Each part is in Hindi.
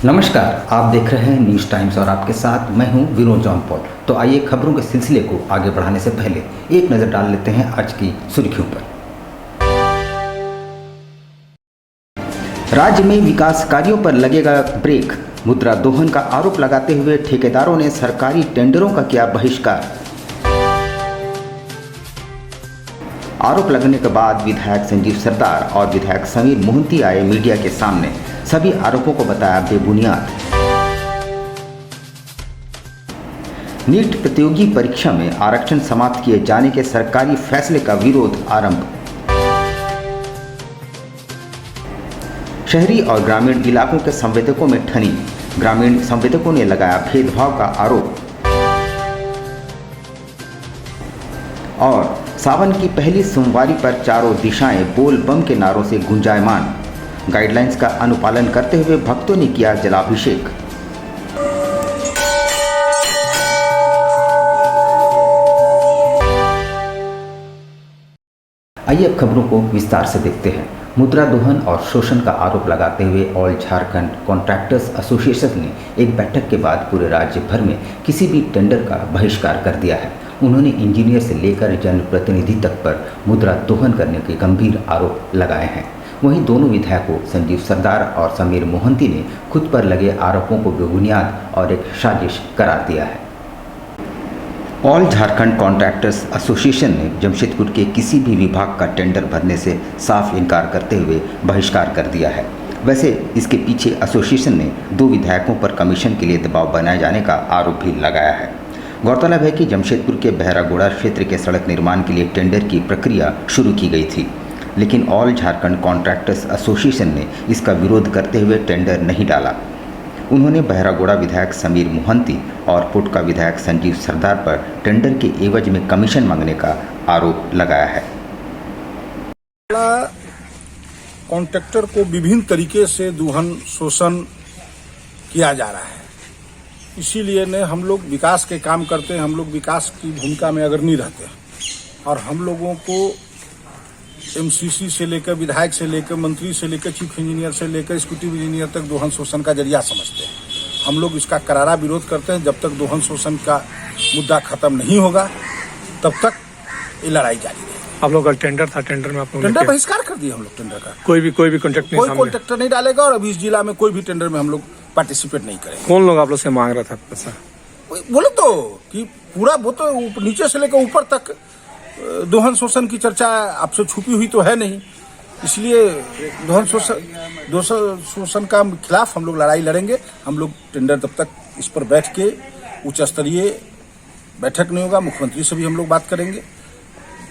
नमस्कार, आप देख रहे हैं न्यूज़ टाइम्स और आपके साथ मैं हूं विनोद जॉन पॉल। तो आइए खबरों के सिलसिले को आगे बढ़ाने से पहले एक नज़र डाल लेते हैं आज की सुर्खियों पर। राज्य में विकास कार्यों पर लगेगा ब्रेक। मुद्रा दोहन का आरोप लगाते हुए ठेकेदारों ने सरकारी टेंडरों का किया बहिष्कार। आरोप लगने के बाद विधायक संजीव सरदार और विधायक समीर मोहंती आए मीडिया के सामने, सभी आरोपों को बताया बेबुनियाद। नीट प्रतियोगी परीक्षा में आरक्षण समाप्त किए जाने के सरकारी फैसले का विरोध आरंभ। शहरी और ग्रामीण इलाकों के संवेदकों में ठनी, ग्रामीण संवेदकों ने लगाया भेदभाव का आरोप। और सावन की पहली सोमवारी पर चारों दिशाएं बोल बम के नारों से गुंजायमान। गाइडलाइंस का अनुपालन करते हुए भक्तों ने किया जलाभिषेक। आइए अब खबरों को विस्तार से देखते हैं। मुद्रा दोहन और शोषण का आरोप लगाते हुए ऑल झारखंड कॉन्ट्रैक्टर्स एसोसिएशन ने एक बैठक के बाद पूरे राज्य भर में किसी भी टेंडर का बहिष्कार कर दिया है। उन्होंने इंजीनियर से लेकर जनप्रतिनिधि तक पर मुद्रा दोहन करने के गंभीर आरोप लगाए हैं। वहीं दोनों विधायकों संजीव सरदार और समीर मोहंती ने खुद पर लगे आरोपों को बेबुनियाद और एक साजिश करार दिया है। ऑल झारखंड कॉन्ट्रैक्टर्स एसोसिएशन ने जमशेदपुर के किसी भी विभाग का टेंडर भरने से साफ इनकार करते हुए बहिष्कार कर दिया है। वैसे इसके पीछे एसोसिएशन ने दो विधायकों पर कमीशन के लिए दबाव बनाए जाने का आरोप भी लगाया है। गौरतलब है कि जमशेदपुर के बहरागोड़ा क्षेत्र के सड़क निर्माण के लिए टेंडर की प्रक्रिया शुरू की गई थी, लेकिन ऑल झारखंड कॉन्ट्रैक्टर्स एसोसिएशन ने इसका विरोध करते हुए टेंडर नहीं डाला। उन्होंने बहरागोड़ा विधायक समीर मोहंती और पुटका विधायक संजीव सरदार पर टेंडर के एवज में कमीशन मांगने का आरोप लगाया है। कॉन्ट्रैक्टर को विभिन्न तरीके से दोहन शोषण किया जा रहा है, इसीलिए ने हम लोग विकास के काम करते हैं, हम लोग विकास की भूमिका में अग्रणी रहते हैं और हम लोगों को एमसीसी से लेकर विधायक से लेकर मंत्री से लेकर चीफ इंजीनियर से लेकर एग्जीक्यूटिव इंजीनियर तक दोहन शोषण का जरिया समझते हैं। हम लोग इसका करारा विरोध करते हैं। जब तक दोहन शोषण का मुद्दा खत्म नहीं होगा तब तक ये लड़ाई जारी रहेगी। आप लोग का टेंडर था, टेंडर में आप लोग टेंडर बहिष्कार कर दिया हम लोग। टेंडर का कोई भी कॉन्ट्रैक्टर नहीं डालेगा और अभी इस जिला में कोई भी टेंडर में हम लोग पार्टिसिपेट नहीं करेंगे। कौन लोग आप लोग से मांग रहा था पैसा? बोले तो कि पूरा वो तो नीचे से लेकर ऊपर तक दोहन शोषण की चर्चा आपसे छुपी हुई तो है नहीं, इसलिए दोहन शोषण का खिलाफ हम लोग लड़ाई लड़ेंगे। हम लोग टेंडर तब तक इस पर बैठ के उच्च स्तरीय बैठक नहीं होगा, मुख्यमंत्री से भी हम लोग बात करेंगे,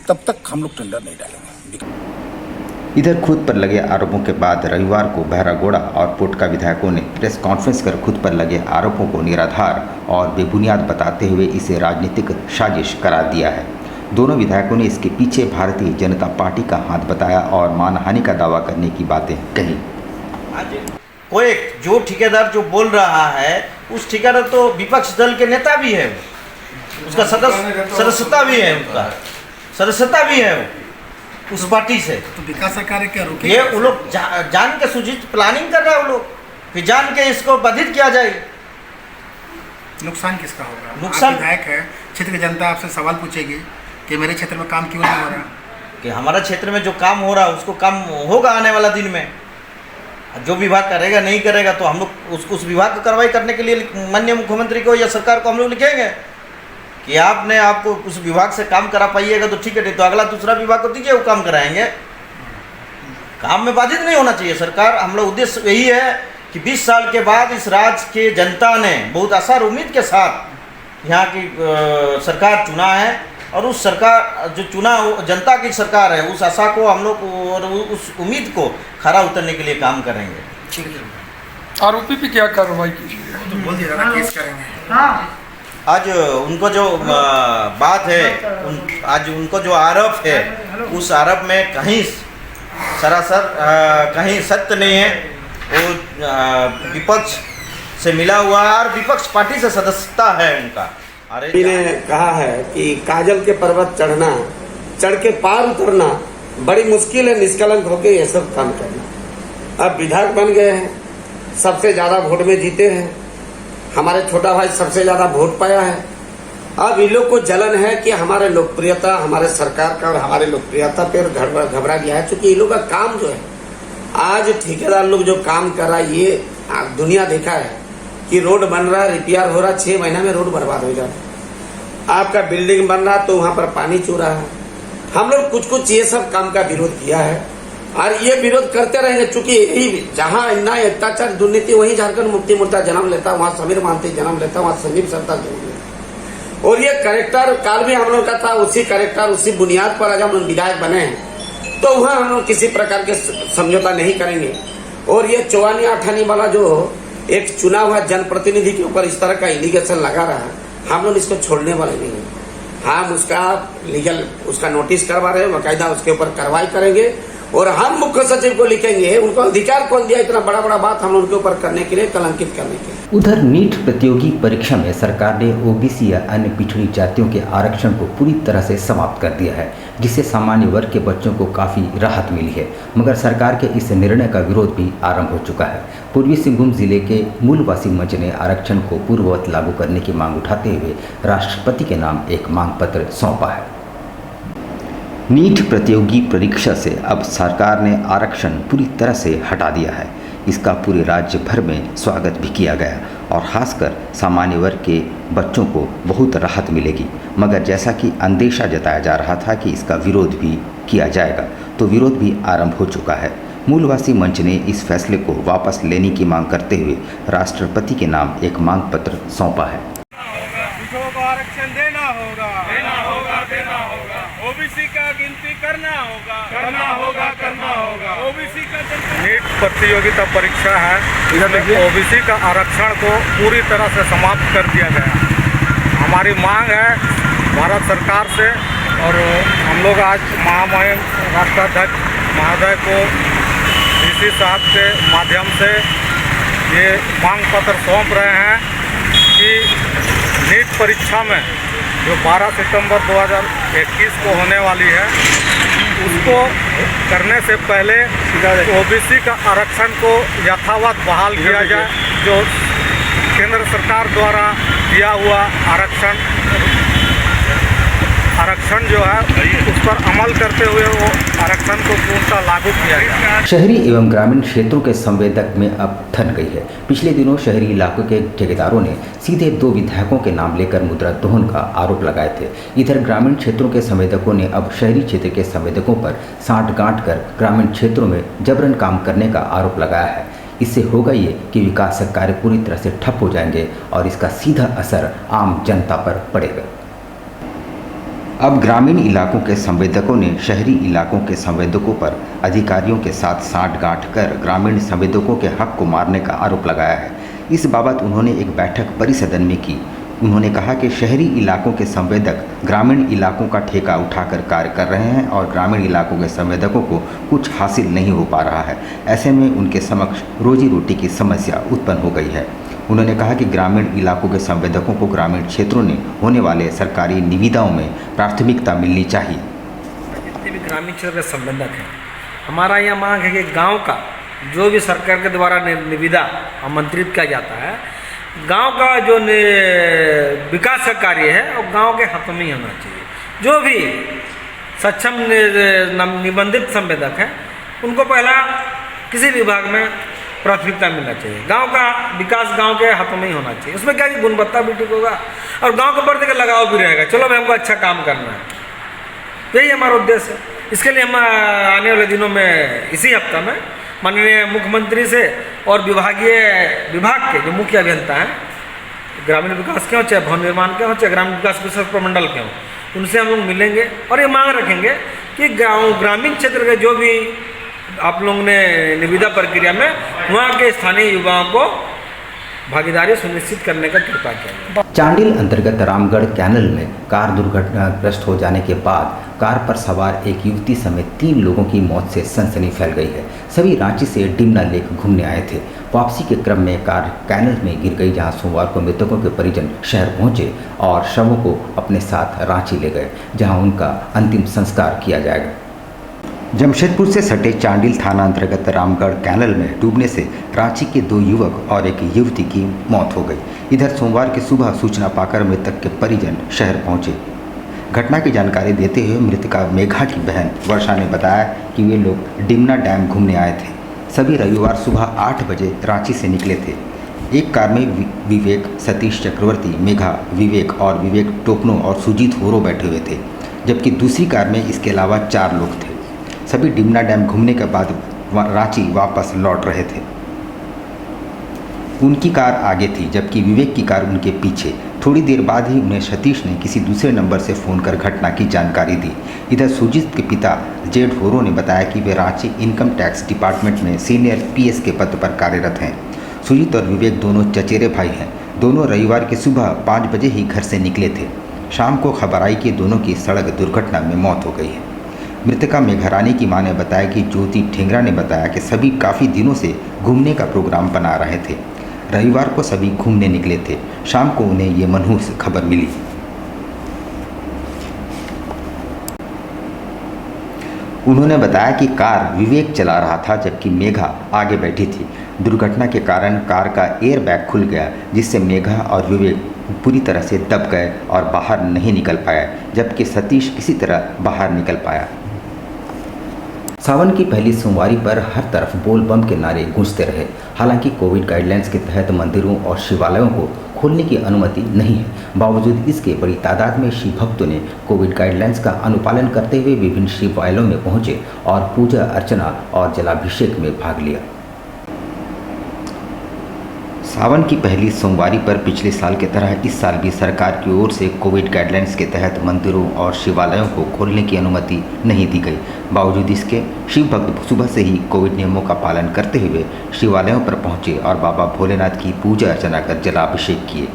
तब तक हम लोग टेंडर नहीं डालेंगे। इधर खुद पर लगे आरोपों के बाद रविवार को बहरागोड़ा और पुटका विधायकों ने प्रेस कॉन्फ्रेंस कर खुद पर लगे आरोपों को निराधार और बेबुनियाद बताते हुए इसे राजनीतिक साजिश करार दिया है। दोनों विधायकों ने इसके पीछे भारतीय जनता पार्टी का हाथ बताया और मानहानि का दावा करने की बातें कही। कोई जो ठेकेदार जो बोल रहा है उस ठेकेदार तो विपक्ष दल के नेता भी है, उसका सदस्यता भी है, उसका सदस्यता भी है उस पार्टी से। तो विकास कार्य क्या रोके? ये वो लोग जान के सूचित प्लानिंग कर रहे हैं, वो लोग कि जान के इसको बाधित किया जाए। नुकसान किसका होगा? नुकसान विधायक है, क्षेत्र की जनता आपसे सवाल पूछेगी कि मेरे क्षेत्र में काम क्यों नहीं हो रहा, कि हमारा क्षेत्र में जो काम हो रहा है उसको काम होगा आने वाला दिन में। जो विभाग करेगा नहीं करेगा तो हम लोग उस विभाग को कार्रवाई करने के लिए माननीय मुख्यमंत्री को या सरकार को हम लोग लिखेंगे कि आपको उस विभाग से काम करा पाइएगा तो ठीक है, नहीं तो अगला दूसरा विभाग को दीजिए, वो काम कराएंगे। काम में बाधित नहीं होना चाहिए सरकार। हम लोग उद्देश्य यही है कि 20 साल के बाद इस राज्य के जनता ने बहुत आशा और उम्मीद के साथ यहाँ की सरकार चुना है और उस सरकार जो चुना जनता की सरकार है, उस आशा को हम लोग और उस उम्मीद को खरा उतरने के लिए काम करेंगे। आरोपी पे क्या कार्रवाई कीजिएगा? तो बोल दिया ना केस करेंगे। हाँ, आज उनको जो बात है, आज उनको जो आरोप है, उस आरोप में कहीं सरासर कहीं सत्य नहीं है। वो विपक्ष से मिला हुआ है और विपक्ष पार्टी से सदस्यता है उनका। ने कहा है कि काजल के पर्वत चढ़ के पार उतरना बड़ी मुश्किल है, निष्कलंक होकर यह सब काम करना। अब विधायक बन गए हैं सबसे ज्यादा वोट में जीते हैं, हमारे छोटा भाई सबसे ज्यादा वोट पाया है। अब इन लोग को जलन है कि हमारे लोकप्रियता, हमारे सरकार का और हमारे लोकप्रियता पे घबरा गया है, क्योंकि इन लोग का काम जो है, आज ठेकेदार लोग जो काम कर रहा है, ये दुनिया देखा है कि रोड बन रहा है, रिपेयर हो रहा है, 6 महीना में रोड बर्बाद हो जाता है। आपका बिल्डिंग बन रहा तो वहां पर पानी चू रहा है। हम लोग कुछ ये सब काम का विरोध किया है और ये विरोध करते रहेंगे, चूंकि यही जहां अन्याय अत्याचार दुर्नीति वहीं झारखंड मुक्ति मोर्चा जन्म लेता, वहां समीर महांती जन्म लेता, वहां संदीप सरदार जन्म लेता। और ये करेक्टर काल भी हम लोग का था, उसी करेक्टर उसी बुनियाद पर आज हम लोग विधायक बने हैं, तो वहां हम लोग किसी प्रकार के समझौता नहीं करेंगे। और ये चौहानी आठानी वाला जो एक चुना हुआ जनप्रतिनिधि के ऊपर इस तरह का इलिगेशन लगा रहा है, हम लोग इसको छोड़ने वाले नहीं है। हम उसका लीगल उसका नोटिस करवा रहे हैं, बाकायदा उसके ऊपर कार्रवाई करेंगे और हम मुख्य सचिव को लिखेंगे, उनको अधिकार कौन दिया इतना बड़ा बड़ा बात हम उनके ऊपर करने के लिए, कलंकित करने के लिए। उधर नीट प्रतियोगी परीक्षा में सरकार ने ओबीसी या अन्य पिछड़ी जातियों के आरक्षण को पूरी तरह से समाप्त कर दिया है, जिससे सामान्य वर्ग के बच्चों को काफ़ी राहत मिली है। मगर सरकार के इस निर्णय का विरोध भी आरंभ हो चुका है। पूर्वी सिंहभूम जिले के मूलवासी मंच ने आरक्षण को पूर्ववत लागू करने की मांग उठाते हुए राष्ट्रपति के नाम एक मांग पत्र सौंपा है। नीट प्रतियोगी परीक्षा से अब सरकार ने आरक्षण पूरी तरह से हटा दिया है। इसका पूरे राज्य भर में स्वागत भी किया गया और खासकर सामान्य वर्ग के बच्चों को बहुत राहत मिलेगी। मगर जैसा कि अंदेशा जताया जा रहा था कि इसका विरोध भी किया जाएगा, तो विरोध भी आरंभ हो चुका है। मूलवासी मंच ने इस फैसले को वापस लेने की मांग करते हुए राष्ट्रपति के नाम एक मांग पत्र सौंपा है। आरक्षण देना होगा, ओबीसी का गिनती करना होगा, ओबीसी का नीट प्रतियोगिता परीक्षा है, ओबीसी का आरक्षण को पूरी तरह से समाप्त कर दिया गया। हमारी मांग है भारत सरकार से, और हम लोग आज महामहिम राष्ट्राध्यक्ष महोदय को डीसी साहब के माध्यम से ये मांग पत्र सौंप रहे हैं कि नीट परीक्षा में जो 12 सितंबर 2021 को होने वाली है, उसको करने से पहले ओबीसी का आरक्षण को यथावत बहाल किया जाए। जो केंद्र सरकार द्वारा दिया हुआ आरक्षण जो है उस पर अमल करते हुए वो आरक्षण को पूर्णतः लागू किया गया। शहरी एवं ग्रामीण क्षेत्रों के संवेदक में अब थन गई है। पिछले दिनों शहरी इलाकों के ठेकेदारों ने सीधे 2 विधायकों के नाम लेकर मुद्रा दोहन का आरोप लगाए थे। इधर ग्रामीण क्षेत्रों के संवेदकों ने अब शहरी क्षेत्र के संवेदकों पर साँठ-गाँठ कर ग्रामीण क्षेत्रों में जबरन काम करने का आरोप लगाया है। इससे होगा ये कि विकास कार्य पूरी तरह से ठप हो जाएंगे और इसका सीधा असर आम जनता पर पड़ेगा। अब ग्रामीण इलाकों के संवेदकों ने शहरी इलाकों के संवेदकों पर अधिकारियों के साथ साँठ-गाँठ कर ग्रामीण संवेदकों के हक को मारने का आरोप लगाया है। इस बाबत उन्होंने एक बैठक परिसदन में की। उन्होंने कहा कि शहरी इलाकों के संवेदक ग्रामीण इलाकों का ठेका उठाकर कार्य कर रहे हैं और ग्रामीण इलाकों के संवेदकों को कुछ हासिल नहीं हो पा रहा है। ऐसे में उनके समक्ष रोजी रोटी की समस्या उत्पन्न हो गई है। उन्होंने कहा कि ग्रामीण इलाकों के संवेदकों को ग्रामीण क्षेत्रों में होने वाले सरकारी निविदाओं में प्राथमिकता मिलनी चाहिए। जितने भी ग्रामीण क्षेत्र के संवेदक हैं, हमारा यह मांग है कि गांव का जो भी सरकार के द्वारा निविदा आमंत्रित किया जाता है, गांव का जो विकास का कार्य है वो गांव के हाथों में ही होना चाहिए। जो भी सक्षम निबंधित संवेदक हैं उनको पहला किसी विभाग में प्राथमिकता मिलना चाहिए। गांव का विकास गांव के हाथों में ही होना चाहिए। उसमें क्या कि गुणवत्ता भी ठीक होगा और गांव के प्रति लगाव भी रहेगा। चलो भाई हमको अच्छा काम करना है, यही हमारा उद्देश्य है। इसके लिए हम आने वाले दिनों में इसी हफ्ता में माननीय मुख्यमंत्री से और विभाग के जो मुख्य अभियंता हैं, ग्रामीण विकास के हों चाहे भवन निर्माण के हों चाहे ग्रामीण विकास विशेष प्रमंडल के हों, उनसे हम लोग मिलेंगे और ये मांग रखेंगे कि ग्रामीण क्षेत्र के जो भी आप लोगों ने निविदा प्रक्रिया में वहाँ के स्थानीय युवाओं को भागीदारी सुनिश्चित करने का कृपा किया। चांडिल अंतर्गत रामगढ़ कैनल में कार दुर्घटनाग्रस्त हो जाने के बाद कार पर सवार एक युवती समेत 3 लोगों की मौत से सनसनी फैल गई है। सभी रांची से डिमना लेक घूमने आए थे। वापसी के क्रम में कार कैनल में गिर गई, जहां सोमवार को मृतकों के परिजन शहर पहुंचे और शवों को अपने साथ रांची ले गए, जहां उनका अंतिम संस्कार किया जाएगा। जमशेदपुर से सटे चांडिल थाना अंतर्गत रामगढ़ कैनल में डूबने से रांची के 2 युवक और एक युवती की मौत हो गई। इधर सोमवार की सुबह सूचना पाकर मृतक के परिजन शहर पहुंचे। घटना की जानकारी देते हुए मृतका मेघा की बहन वर्षा ने बताया कि वे लोग डिमना डैम घूमने आए थे। सभी रविवार सुबह 8 बजे रांची से निकले थे। एक कार में विवेक, सतीश चक्रवर्ती, मेघा, विवेक और विवेक टोपनो और सुजीत होरो बैठे हुए थे, जबकि दूसरी कार में इसके अलावा 4 लोग थे। सभी डिमना डैम घूमने के बाद रांची वापस लौट रहे थे। उनकी कार आगे थी, जबकि विवेक की कार उनके पीछे। थोड़ी देर बाद ही उन्हें सतीश ने किसी दूसरे नंबर से फ़ोन कर घटना की जानकारी दी। इधर सुजीत के पिता जेड होरो ने बताया कि वे रांची इनकम टैक्स डिपार्टमेंट में सीनियर पीएस के पद पर कार्यरत हैं। सुजीत और विवेक दोनों चचेरे भाई हैं। दोनों रविवार की सुबह 5 बजे ही घर से निकले थे। शाम को खबर आई कि दोनों की सड़क दुर्घटना में मौत हो गई है। मृतका मेघरानी की मां ने बताया कि ज्योति ठेंगरा ने बताया कि सभी काफ़ी दिनों से घूमने का प्रोग्राम बना रहे थे। रविवार को सभी घूमने निकले थे। शाम को उन्हें ये मनहूस खबर मिली। उन्होंने बताया कि कार विवेक चला रहा था, जबकि मेघा आगे बैठी थी। दुर्घटना के कारण कार का एयर बैग खुल गया, जिससे मेघा और विवेक पूरी तरह से दब गए और बाहर नहीं निकल पाया, जबकि सतीश किसी तरह बाहर निकल पाया। सावन की पहली सोमवारी पर हर तरफ बोल बम के नारे गूंजते रहे। हालांकि कोविड गाइडलाइंस के तहत मंदिरों और शिवालयों को खोलने की अनुमति नहीं है। बावजूद इसके बड़ी तादाद में शिव भक्तों ने कोविड गाइडलाइंस का अनुपालन करते हुए विभिन्न शिवालयों में पहुंचे और पूजा अर्चना और जलाभिषेक में भाग लिया। सावन की पहली सोमवारी पर पिछले साल की तरह इस साल भी सरकार की ओर से कोविड गाइडलाइंस के तहत मंदिरों और शिवालयों को खोलने की अनुमति नहीं दी गई। बावजूद इसके शिव भक्त सुबह से ही कोविड नियमों का पालन करते हुए शिवालयों पर पहुंचे और बाबा भोलेनाथ की पूजा अर्चना कर जलाभिषेक किए।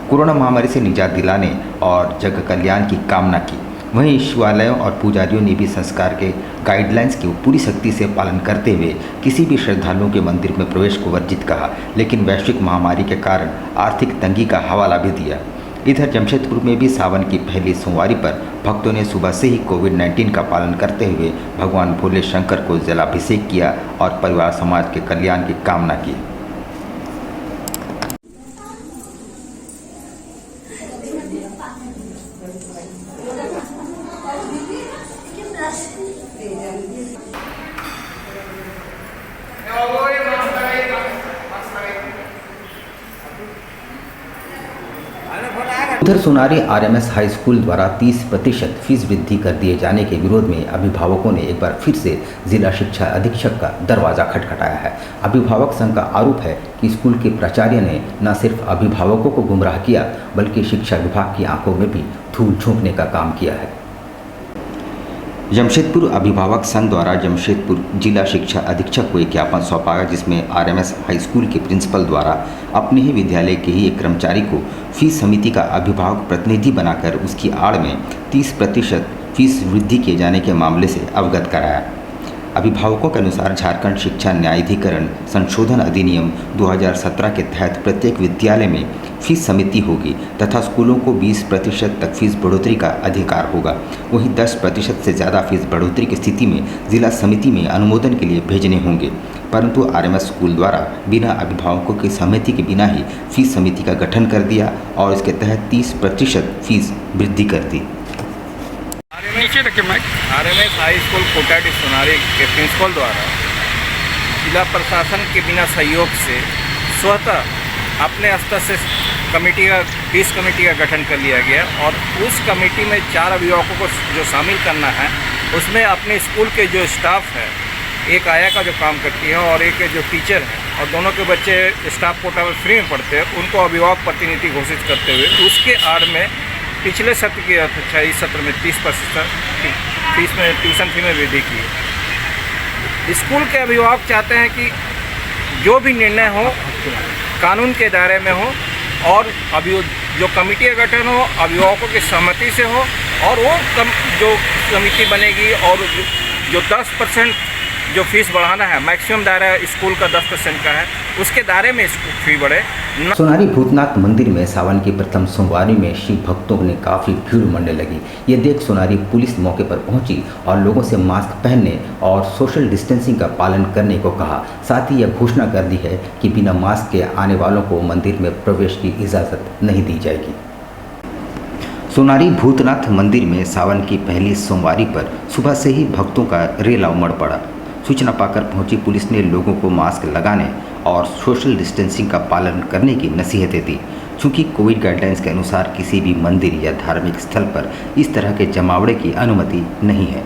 कोरोना महामारी से निजात दिलाने और जग कल्याण की कामना की। वहीं शिवालयों और पुजारियों ने भी संस्कार के गाइडलाइंस के पूरी सख्ती से पालन करते हुए किसी भी श्रद्धालुओं के मंदिर में प्रवेश को वर्जित कहा, लेकिन वैश्विक महामारी के कारण आर्थिक तंगी का हवाला भी दिया। इधर जमशेदपुर में भी सावन की पहली सोमवारी पर भक्तों ने सुबह से ही कोविड-19 का पालन करते हुए भगवान भोले शंकर को जलाभिषेक किया और परिवार समाज के कल्याण की कामना की। उधर सोनारी आरएमएस हाई स्कूल द्वारा 30% फीस वृद्धि कर दिए जाने के विरोध में अभिभावकों ने एक बार फिर से जिला शिक्षा अधीक्षक का दरवाजा खटखटाया है। अभिभावक संघ का आरोप है कि स्कूल के प्राचार्य ने न सिर्फ अभिभावकों को गुमराह किया, बल्कि शिक्षा विभाग की आंखों में भी धूल झोंकने का काम किया है। जमशेदपुर अभिभावक संघ द्वारा जमशेदपुर जिला शिक्षा अधीक्षक को एक ज्ञापन सौंपा गया, जिसमें आरएमएस हाई स्कूल के प्रिंसिपल द्वारा अपने ही विद्यालय के ही एक कर्मचारी को फीस समिति का अभिभावक प्रतिनिधि बनाकर उसकी आड़ में 30% फीस वृद्धि किए जाने के मामले से अवगत कराया। अभिभावकों के अनुसार झारखंड शिक्षा न्यायाधिकरण संशोधन अधिनियम 2017 के तहत प्रत्येक विद्यालय में फीस समिति होगी तथा स्कूलों को 20% तक फीस बढ़ोतरी का अधिकार होगा। वहीं 10% से ज़्यादा फीस बढ़ोतरी की स्थिति में जिला समिति में अनुमोदन के लिए भेजने होंगे, परंतु आरएमएस स्कूल द्वारा बिना अभिभावकों की सहमति के बिना ही फीस समिति का गठन कर दिया और इसके तहत 30% फीस वृद्धि कर दी। आरएमएस हाई स्कूल कोटाडी सोनारी के प्रिंसिपल द्वारा जिला प्रशासन के बिना सहयोग से स्वतः अपने स्तर से फीस कमेटी का गठन कर लिया गया और उस कमेटी में 4 अभिभावकों को जो शामिल करना है, उसमें अपने स्कूल के जो स्टाफ है, एक आया का जो काम करती है और एक जो टीचर है, और दोनों के बच्चे स्टाफ कोटा में फ्री में पढ़ते हैं, उनको अभिभावक प्रतिनिधि घोषित करते हुए उसके आड़ में पिछले सत्र की अपेक्षा इस सत्र में 30% फीस में ट्यूशन फी में वृद्धि की। स्कूल के अभिभावक चाहते हैं कि जो भी निर्णय हो कानून के दायरे में हो और जो कमेटी का गठन हो अभिभावकों की सहमति से हो और वो जो समिति बनेगी और जो 10% जो फीस बढ़ाना है, मैक्सिमम दायरा स्कूल का 10% का है, उसके दायरे में इसको फी बढ़े। सोनारी भूतनाथ मंदिर में सावन की प्रथम सोमवारी में शिव भक्तों ने काफ़ी भीड़ उमड़ने लगी। ये देख सोनारी पुलिस मौके पर पहुंची और लोगों से मास्क पहनने और सोशल डिस्टेंसिंग का पालन करने को कहा। साथ ही यह घोषणा कर दी है कि बिना मास्क के आने वालों को मंदिर में प्रवेश की इजाज़त नहीं दी जाएगी। सोनारी भूतनाथ मंदिर में सावन की पहली सोमवारी पर सुबह से ही भक्तों का रेला उमड़ पड़ा। सूचना पाकर पहुंची पुलिस ने लोगों को मास्क लगाने और सोशल डिस्टेंसिंग का पालन करने की नसीहतें दी। चूँकि कोविड गाइडलाइंस के अनुसार किसी भी मंदिर या धार्मिक स्थल पर इस तरह के जमावड़े की अनुमति नहीं है।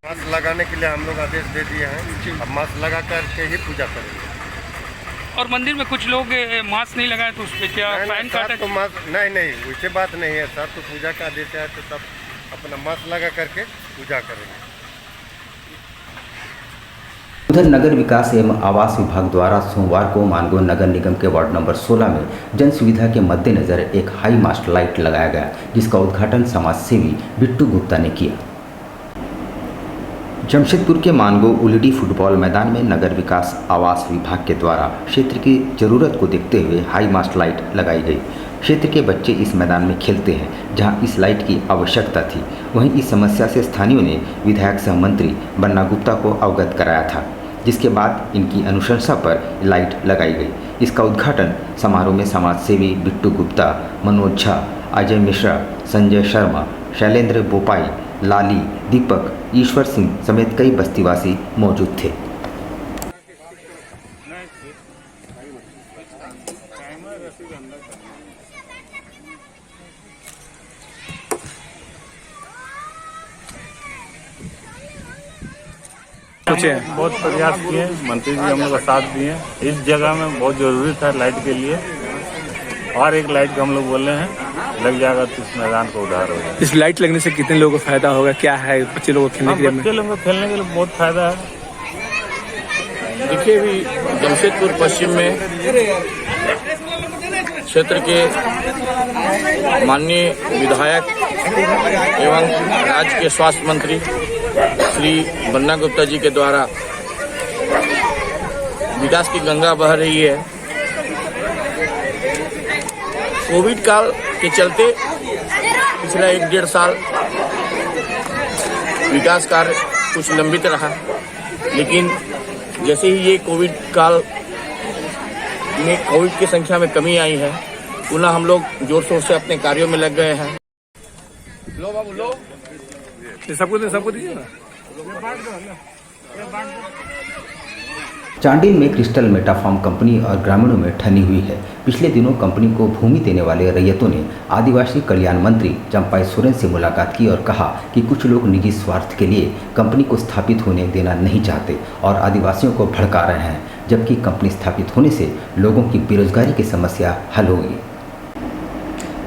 मास्क लगाने के लिए हम लोग आदेश दे दिए हैं। अब मास्क लगा करके ही पूजा करेंगे। और मंदिर में कुछ लोग मास्क नहीं लगाए तो उस पर क्या फाइन काटा? तो मास्क नहीं वैसे बात नहीं है सर। तो पूजा का आदेश है तो सब अपना मास्क लगा करके पूजा करेंगे। उधर नगर विकास एवं आवास विभाग द्वारा सोमवार को मानगो नगर निगम के वार्ड नंबर 16 में जन सुविधा के मद्देनजर एक हाई मास्ट लाइट लगाया गया, जिसका उद्घाटन समाज सेवी बिट्टू गुप्ता ने किया। जमशेदपुर के मानगो उलिडी फुटबॉल मैदान में नगर विकास आवास विभाग के द्वारा क्षेत्र की जरूरत को देखते हुए हाई मास्ट लाइट लगाई गई। क्षेत्र के बच्चे इस मैदान में खेलते हैं, जहां इस लाइट की आवश्यकता थी। वहीं इस समस्या से स्थानीयों ने विधायक सह मंत्री बन्ना गुप्ता को अवगत कराया था, जिसके बाद इनकी अनुशंसा पर लाइट लगाई गई। इसका उद्घाटन समारोह में समाज सेवी बिट्टू गुप्ता, मनोज झा, अजय मिश्रा, संजय शर्मा, शैलेंद्र बोपाई, लाली, दीपक, ईश्वर सिंह समेत कई बस्तीवासी मौजूद थे। बहुत प्रयास किए, मंत्री जी हम लोग का साथ दिए। इस जगह में बहुत जरूरी था लाइट के लिए, और एक लाइट का हम लोग बोल रहे हैं लग जाएगा तो इस मैदान को उधार हो जाएगा। इस लाइट लगने से कितने लोगों को फायदा होगा? क्या है बच्चे लोगों को खेलने के लिए? बच्चे लोगों को खेलने के लिए बहुत फायदा है। देखिए, अभी जमशेदपुर पश्चिम में क्षेत्र के माननीय विधायक एवं राज्य के स्वास्थ्य मंत्री श्री बन्ना गुप्ता जी के द्वारा विकास की गंगा बह रही है। कोविड काल के चलते पिछला 1-1.5 साल विकास कार्य कुछ लंबित रहा, लेकिन जैसे ही ये कोविड काल में कोविड की संख्या में कमी आई है, पुनः हम लोग जोर शोर से अपने कार्यों में लग गए हैं। लो बाबू लो, सबको दीजिए ना। चांडिल में क्रिस्टल मेटाफार्म कंपनी और ग्रामीणों में ठनी हुई है। पिछले दिनों कंपनी को भूमि देने वाले रैयतों ने आदिवासी कल्याण मंत्री चंपाई सोरेन से मुलाकात की और कहा कि कुछ लोग निजी स्वार्थ के लिए कंपनी को स्थापित होने देना नहीं चाहते और आदिवासियों को भड़का रहे हैं, जबकि कंपनी स्थापित होने से लोगों की बेरोजगारी की समस्या हल होगी।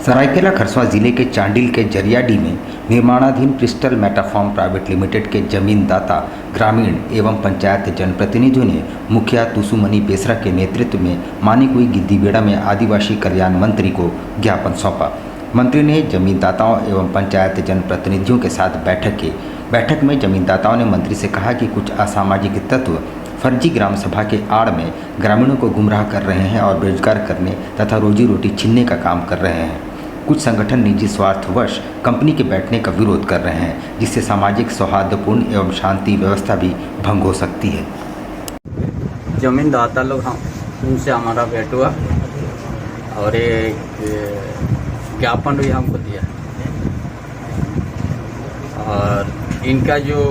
सरायकेला खरसावां जिले के चांडिल के जरियाडी में निर्माणाधीन क्रिस्टल मेटाफार्म प्राइवेट लिमिटेड के जमीनदाता, ग्रामीण एवं पंचायत जनप्रतिनिधियों ने मुखिया तुसुमनी बेसरा के नेतृत्व में मानिकुई गिद्दीबेड़ा में आदिवासी कल्याण मंत्री को ज्ञापन सौंपा। मंत्री ने जमीनदाताओं एवं पंचायत जनप्रतिनिधियों के साथ बैठक में जमीनदाताओं ने मंत्री से कहा कि कुछ असामाजिक तत्व फर्जी ग्राम सभा के आड़ में ग्रामीणों को गुमराह कर रहे हैं और बेरोजगार करने तथा रोजी रोटी छीनने का काम कर रहे हैं। कुछ संगठन निजी स्वार्थवश कंपनी के बैठने का विरोध कर रहे हैं, जिससे सामाजिक सौहार्दपूर्ण एवं शांति व्यवस्था भी भंग हो सकती है। जमीनदाता लोग हम उनसे हमारा भेंट हुआ और एक ज्ञापन भी हमको दिया और इनका जो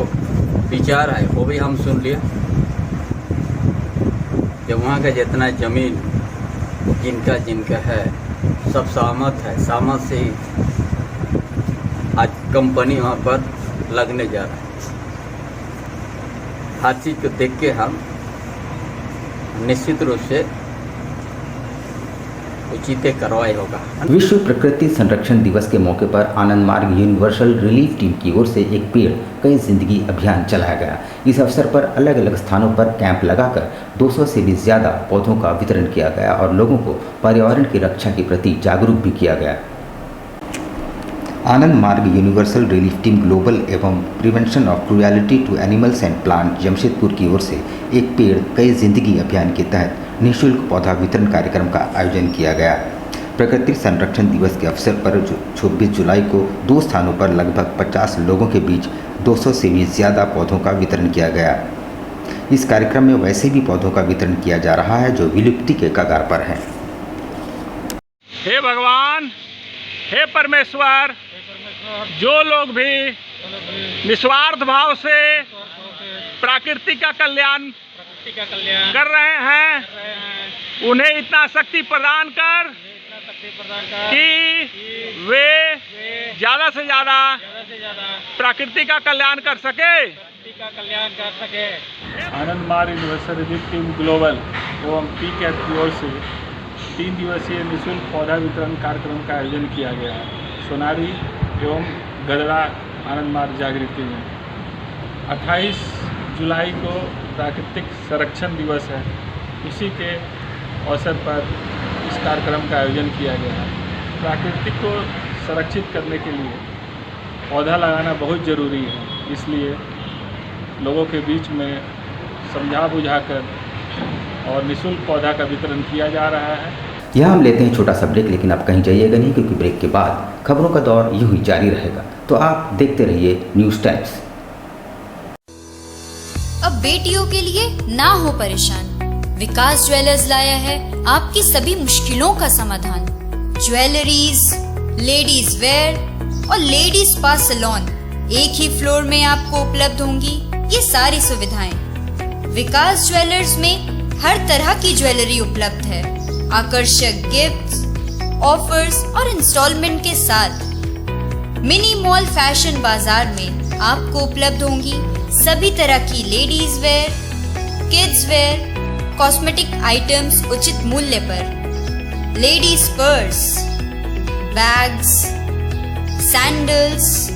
विचार है वो भी हम सुन लिया। कि वहाँ का जितना ज़मीन जिनका है सब सहमत है। सहमत से ही आज कंपनी वहाँ पर लगने जा रहा है। हर चीज़ को देख के हम निश्चित रूप से उचित कार्रवाई होगा। विश्व प्रकृति संरक्षण दिवस के मौके पर आनंद मार्ग यूनिवर्सल रिलीफ टीम की ओर से एक पेड़ कई जिंदगी अभियान चलाया गया। इस अवसर पर अलग अलग स्थानों पर कैंप लगाकर 200 से भी ज़्यादा पौधों का वितरण किया गया और लोगों को पर्यावरण की रक्षा के प्रति जागरूक भी किया गया। Anand Marg universal relief team global एवं prevention of cruelty to animals and plant Jamshedpur की ओर से एक पेड़ कई जिंदगी अभियान के तहत निःशुल्क पौधा वितरण कार्यक्रम का आयोजन किया गया। प्रकृति संरक्षण दिवस के अवसर पर 26 जुलाई को 2 स्थानों पर लगभग 50 लोगों के बीच 200 से भी ज़्यादा पौधों का वितरण किया गया। इस कार्यक्रम में वैसे भी पौधों का वितरण किया जा रहा है जो विलुप्ति के कगार पर हैं। हे भगवान, हे परमेश्वर, जो लोग भी निस्वार्थ भाव से प्रकृति का कल्याण कर रहे हैं उन्हें इतना शक्ति प्रदान कर कि वे ज़्यादा से ज़्यादा प्रकृति का कल्याण कर सके। आनंद Marg universal relief team global एवं पीकैट की ओर से 3 दिवसीय निःशुल्क पौधा वितरण कार्यक्रम का आयोजन किया गया है सोनारी एवं गदरा आनंद मार्ग जागृति में। 28 जुलाई को प्राकृतिक संरक्षण दिवस है, इसी के अवसर पर इस कार्यक्रम का आयोजन किया गया है। प्रकृति को संरक्षित करने के लिए पौधा लगाना बहुत ज़रूरी है, इसलिए लोगों के बीच में समझा बुझाकर और निःशुल्क पौधा का वितरण किया जा रहा है। यहाँ हम लेते हैं छोटा सा ब्रेक, लेकिन आप कहीं जाइएगा नहीं क्योंकि ब्रेक के बाद खबरों का दौर यूं ही जारी रहेगा। तो आप देखते रहिए न्यूज़ टाइम्स। अब बेटियों के लिए ना हो परेशान, विकास ज्वेलर्स लाया है आपकी सभी मुश्किलों का समाधान। ज्वेलरीज, लेडीज वेयर और लेडीज स्पा सैलून एक ही फ्लोर में आपको उपलब्ध होंगी ये सारी सुविधाएं। विकास ज्वेलर्स में हर तरह की ज्वेलरी उपलब्ध है। आकर्षक गिफ्ट्स, ऑफर्स और इंस्टॉलमेंट के साथ मिनी मॉल फैशन बाजार में आपको उपलब्ध होंगी सभी तरह की ladies wear, kids wear, cosmetic items उचित मूल्य पर। Ladies purse, bags, sandals,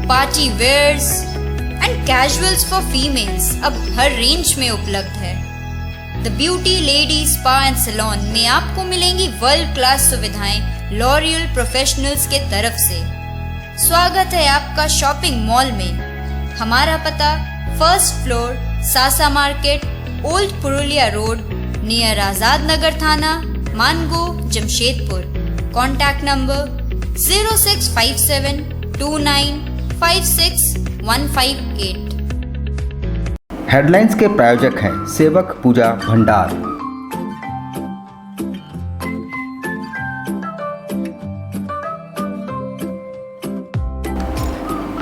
party wears and casuals for females अब हर रेंज में उपलब्ध है। The beauty lady spa and salon में आपको मिलेंगी वर्ल्ड क्लास सुविधाएं लॉरियल प्रोफेशनल्स के तरफ से। स्वागत है आपका शॉपिंग मॉल में। हमारा पता 1st floor, Sasa market, old Purulia road, near Azad Nagar थाना, Mango, Jamshedpur. Contact number 0657 29 56 158। Headlines के प्रायोजक हैं सेवक पूजा भंडार।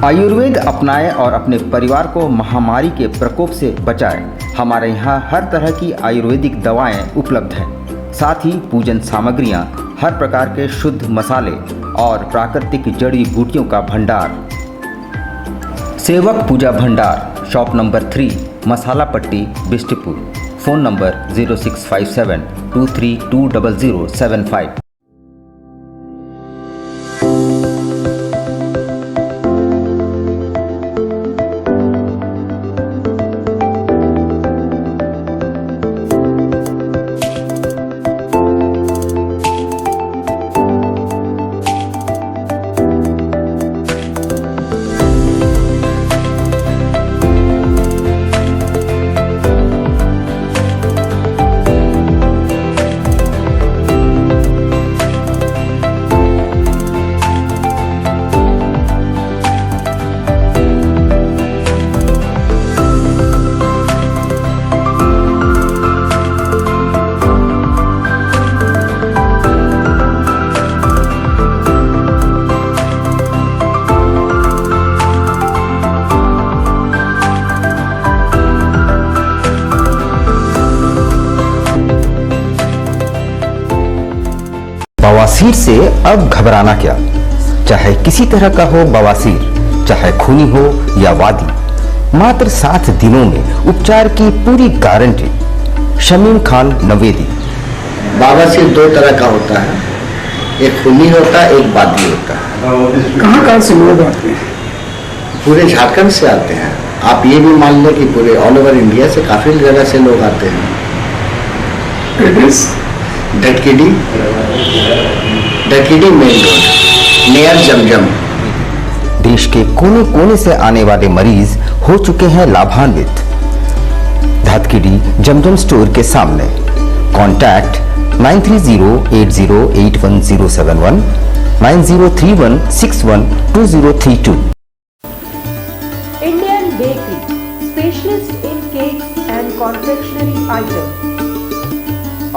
आयुर्वेद अपनाएं और अपने परिवार को महामारी के प्रकोप से बचाएं। हमारे यहाँ हर तरह की आयुर्वेदिक दवाएं उपलब्ध हैं, साथ ही पूजन सामग्रियां, हर प्रकार के शुद्ध मसाले और प्राकृतिक जड़ी बूटियों का भंडार। सेवक पूजा भंडार, शॉप नंबर 3, मसाला पट्टी, बिष्टपुर। Phone number 0657 23200075। बवासीर से अब घबराना क्या, चाहे किसी तरह का हो बवासीर, चाहे खूनी हो या वादी, मात्र 7 दिनों में उपचार की पूरी गारंटी। शमीम खान नवेदी, बाबा सिर्फ दो तरह का होता है, एक खूनी होता है, एक बागी होता है। कहाँ से लोग आते हैं? पूरे झारखंड से आते हैं। आप ये भी मान लें कि पूरे ऑल ओवर इंडिया से काफी जगह से लोग आते हैं। डटकीडी मेन रोड नियर जमजम। देश के कोने कोने से आने वाले मरीज हो चुके हैं लाभान्वित। धतकीडी जमजम स्टोर के सामने contact 9308081071 9031612032। Indian Bakery, specialist in cakes and confectionery items.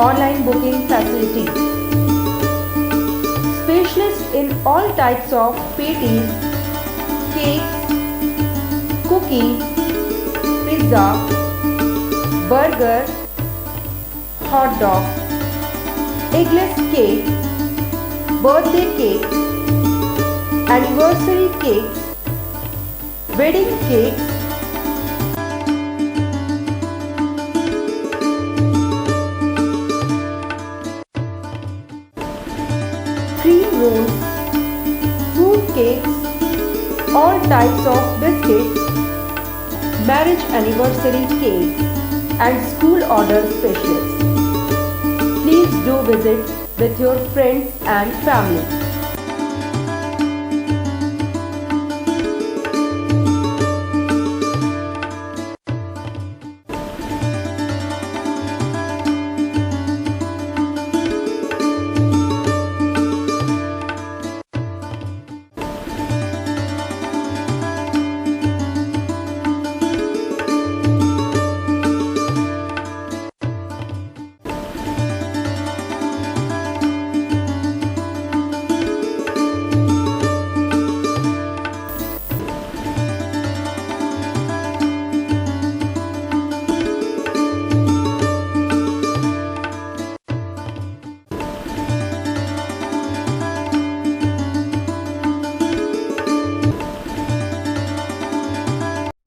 Online booking facilities. Specialist in all types of patties, cakes, cookies, pizza, burger, hot dog, eggless cake, birthday cake, anniversary cakes, wedding cakes, cream rolls, fruit cakes, all types of biscuits, marriage anniversary cakes, and school order specialists. Please do visit with your friends and family.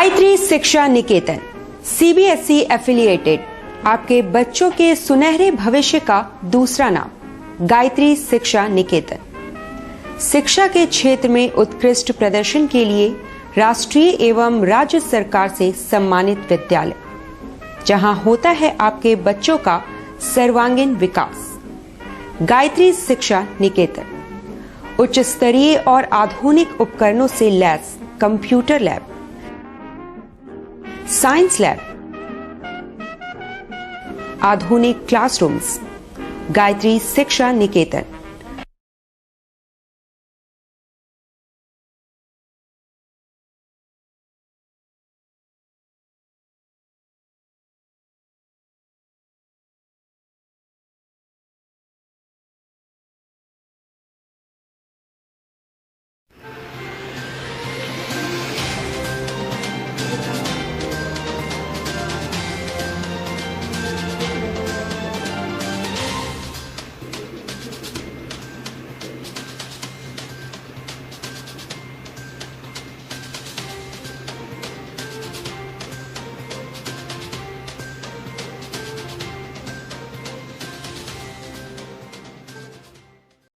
Gayatri शिक्षा निकेतन CBSE एफिलिएटेड आपके बच्चों के सुनहरे भविष्य का दूसरा नाम गायत्री शिक्षा निकेतन। शिक्षा के क्षेत्र में उत्कृष्ट प्रदर्शन के लिए राष्ट्रीय एवं राज्य सरकार से सम्मानित विद्यालय, जहां होता है आपके बच्चों का सर्वांगीण विकास। गायत्री शिक्षा निकेतन उच्च स्तरीय और आधुनिक उपकरणों से lace computer lab, science lab, आधुनिक क्लासरूम्स। गायत्री शिक्षा निकेतन